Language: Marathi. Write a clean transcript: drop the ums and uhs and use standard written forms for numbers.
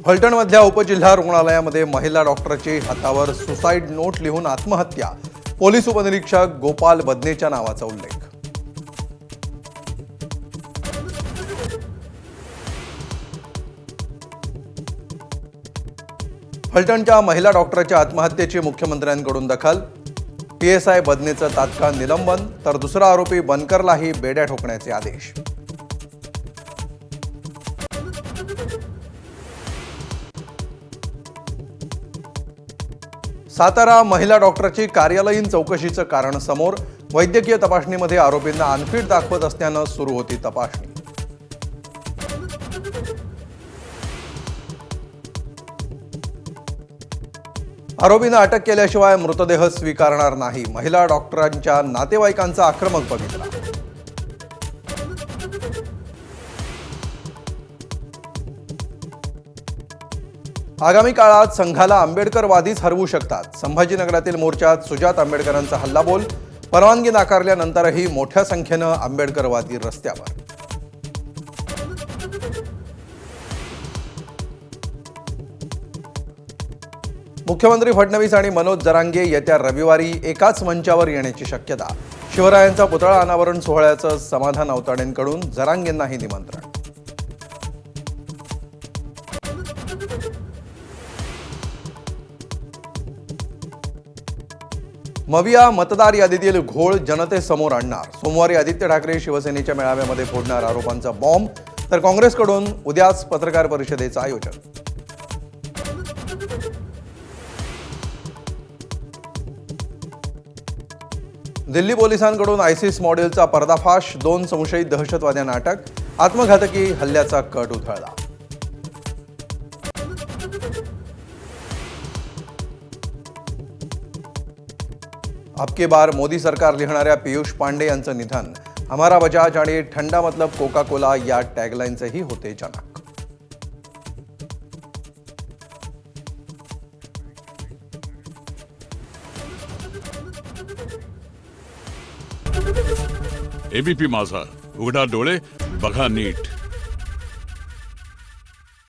फलटणमधल्या उपजिल्हा रुग्णालयामध्ये महिला डॉक्टरची हातावर सुसाईड नोट लिहून आत्महत्या. पोलीस उपनिरीक्षक गोपाल बदनेच्या नावाचा उल्लेख. फलटणच्या महिला डॉक्टरच्या आत्महत्येची मुख्यमंत्र्यांकडून दखल. पीएसआय बदनेचं तात्काळ निलंबन तर दुसरा आरोपी बनकरलाही बेड्या ठोकण्याचे आदेश. सातारा महिला डॉक्टरची कार्यालयीन चौकशीचं कारण समोर. वैद्यकीय तपासणीमध्ये आरोपींना अनफिट दाखवत असल्यानं सुरू होती तपासणी. आरोपींना अटक केल्याशिवाय मृतदेह स्वीकारणार नाही. महिला डॉक्टरांच्या नातेवाईकांचा आक्रमक पवित्रा. आगामी काळात संघाला आंबेडकरवादीच हरवू शकतात. संभाजीनगरातील मोर्चात सुजात आंबेडकरांचा हल्लाबोल. परवानगी नाकारल्यानंतरही मोठ्या संख्येनं आंबेडकरवादी रस्त्यावर. मुख्यमंत्री फडणवीस आणि मनोज जरांगे येत्या रविवारी एकाच मंचावर येण्याची शक्यता. शिवरायांचा पुतळा अनावरण सोहळ्याचं समाधान औताडेंकडून जरांगेंनाही निमंत्रण. मविया मतदार यादीतील घोळ जनतेसमोर आणणार. सोमवारी आदित्य ठाकरे शिवसेनेच्या मेळाव्यामध्ये फोडणार आरोपांचा बॉम्ब. तर काँग्रेसकडून उद्याच पत्रकार परिषदेचं आयोजन. दिल्ली पोलिसांकडून आयसिस मॉडेलचा पर्दाफाश. 2 संशयित दहशतवाद्यांना अटक. आत्मघातकी हल्ल्याचा कट उधळला. अब की बार मोदी सरकार लिहिणाऱ्या पीयूष पांडे यांचं निधन. हमारा बजाज आणि ठंडा मतलब कोका कोला या टॅगलाईनचेही होते जनक. एबीपी माझा, उघडा डोळे बघा नीट.